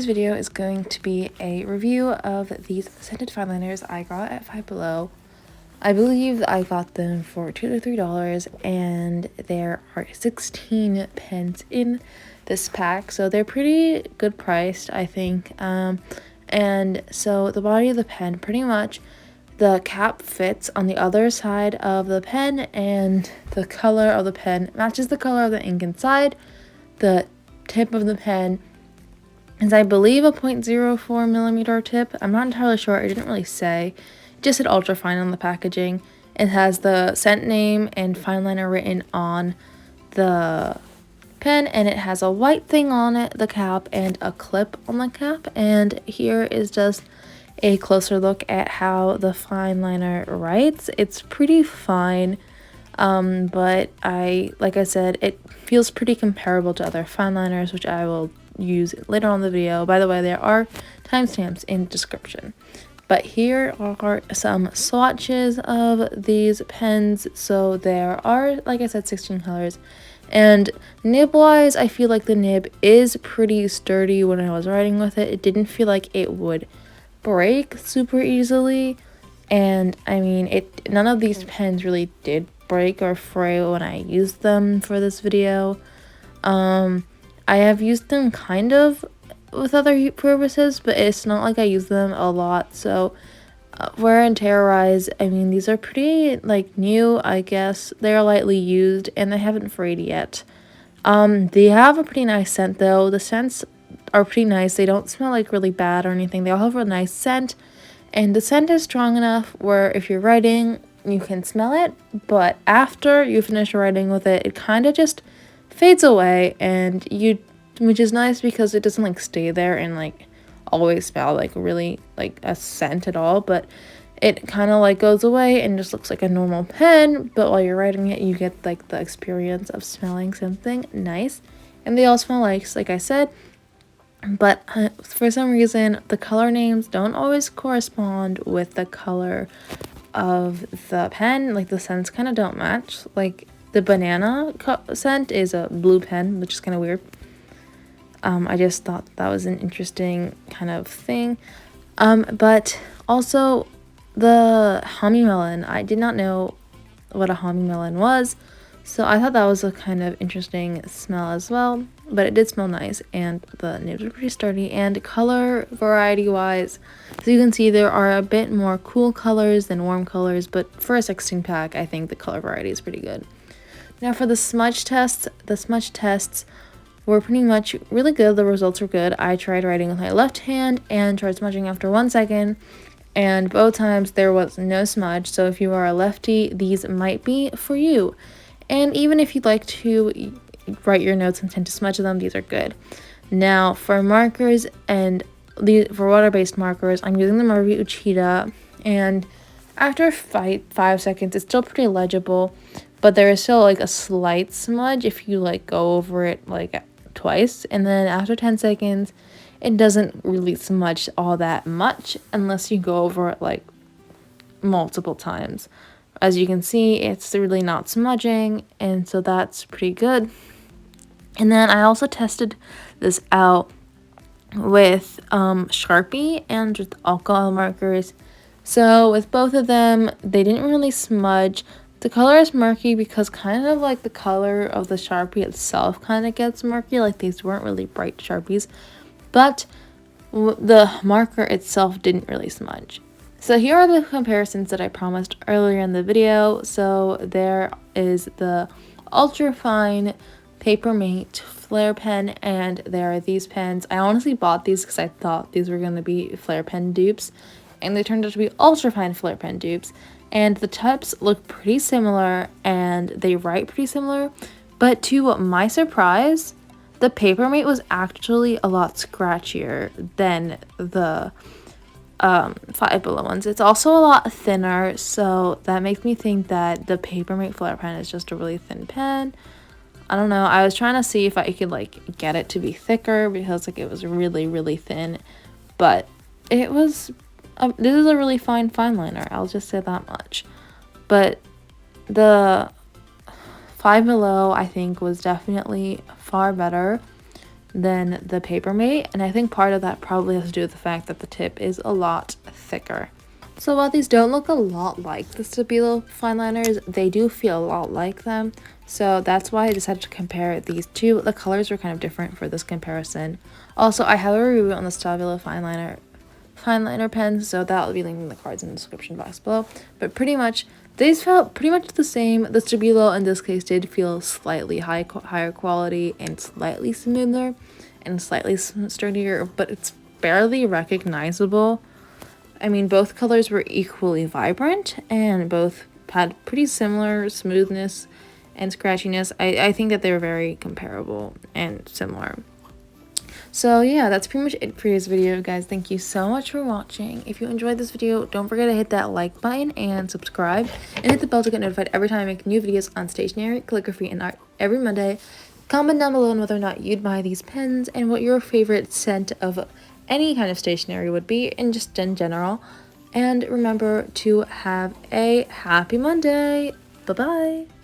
This video is going to be a review of these scented fineliners I got at Five Below. I believe I got them for $2 to $3, and there are 16 pens in this pack, so they're pretty good priced, I think. And so the body of the pen, pretty much the cap fits on the other side of the pen, and the color of the pen matches the color of the ink inside. The tip of the pen is, I believe, a 0.04 millimeter tip. I'm not entirely sure. It didn't really say. It just said ultra fine on the packaging. It has the scent name and fineliner written on the pen, and it has a white thing on it, the cap, and a clip on the cap. And here is just a closer look at how the fineliner writes. It's pretty fine, but like I said, it feels pretty comparable to other fineliners, which I will use later on in the video. By the way, there are timestamps in the description. But here are some swatches of these pens. So there are, like I said, 16 colors. And nib-wise, I feel like the nib is pretty sturdy when I was writing with it. It didn't feel like it would break super easily. And I mean, none of these pens really did break or fray when I used them for this video. I have used them kind of with other purposes, but it's not like I use them a lot. So wear and tear wise, I mean, these are pretty like new, I guess. They're lightly used and they haven't frayed yet. They have a pretty nice scent though. The scents are pretty nice. They don't smell like really bad or anything. They all have a nice scent, and the scent is strong enough where if you're writing, you can smell it, but after you finish writing with it, it kind of just fades away, and which is nice because it doesn't like stay there and like always smell like really like a scent at all, but it kind of like goes away and just looks like a normal pen. But while you're writing it, you get like the experience of smelling something nice. And they all smell like I said, but for some reason the color names don't always correspond with the color of the pen. Like the scents kind of don't match. Like the banana scent is a blue pen, which is kind of weird. I just thought that was an interesting kind of thing. But also the honey melon, I did not know what a honey melon was, so I thought that was a kind of interesting smell as well. But it did smell nice, and the nibs are pretty sturdy. And color variety wise, so you can see there are a bit more cool colors than warm colors, but for a 16 pack, I think the color variety is pretty good. Now for the smudge tests, were pretty much really good. The results were good. I tried writing with my left hand and tried smudging after 1 second, and both times there was no smudge. So if you are a lefty, these might be for you. And even if you'd like to write your notes and tend to smudge them, these are good. Now for markers and for water-based markers, I'm using the Morphe Uchida, and after 5 seconds, it's still pretty legible, but there is still like a slight smudge if you like go over it like twice. And then after 10 seconds, it doesn't really smudge all that much unless you go over it like multiple times. As you can see, it's really not smudging, and so that's pretty good. And then I also tested this out with Sharpie and just alcohol markers. So with both of them, they didn't really smudge. The color is murky because kind of like the color of the Sharpie itself kind of gets murky. Like these weren't really bright Sharpies, but the marker itself didn't really smudge. So here are the comparisons that I promised earlier in the video. So there is the ultra fine Papermate Flare pen, and there are these pens. I honestly bought these because I thought these were going to be Flare pen dupes, and they turned out to be ultra fine Flare pen dupes. And the tips look pretty similar and they write pretty similar, but to my surprise, the Papermate was actually a lot scratchier than the Five Below ones. It's also a lot thinner, so that makes me think that the Papermate Flare pen is just a really thin pen. I don't know. I was trying to see if I could like get it to be thicker because like it was really, really thin, but it was. This is a really fine fineliner, I'll just say that much. But the Five Below, I think, was definitely far better. than the Papermate, and I think part of that probably has to do with the fact that the tip is a lot thicker. So while these don't look a lot like the Stabilo fine liners, they do feel a lot like them. So that's why I decided to compare these two. The colors were kind of different for this comparison. Also, I have a review on the Stabilo fine liner pens, so that will be linked in the cards in the description box below. But pretty much, these felt pretty much the same. The Stabilo in this case did feel slightly higher quality and slightly smoother and slightly sturdier, but it's barely recognizable. I mean, both colors were equally vibrant and both had pretty similar smoothness and scratchiness. I think that they were very comparable and similar. So yeah, that's pretty much it for this video, guys. Thank you so much for watching. If you enjoyed this video, don't forget to hit that like button and subscribe, and hit the bell to get notified every time I make new videos on stationery, calligraphy, and art every Monday. Comment down below on whether or not you'd buy these pens and what your favorite scent of any kind of stationery would be, and just in general. And remember to have a happy Monday. Bye bye.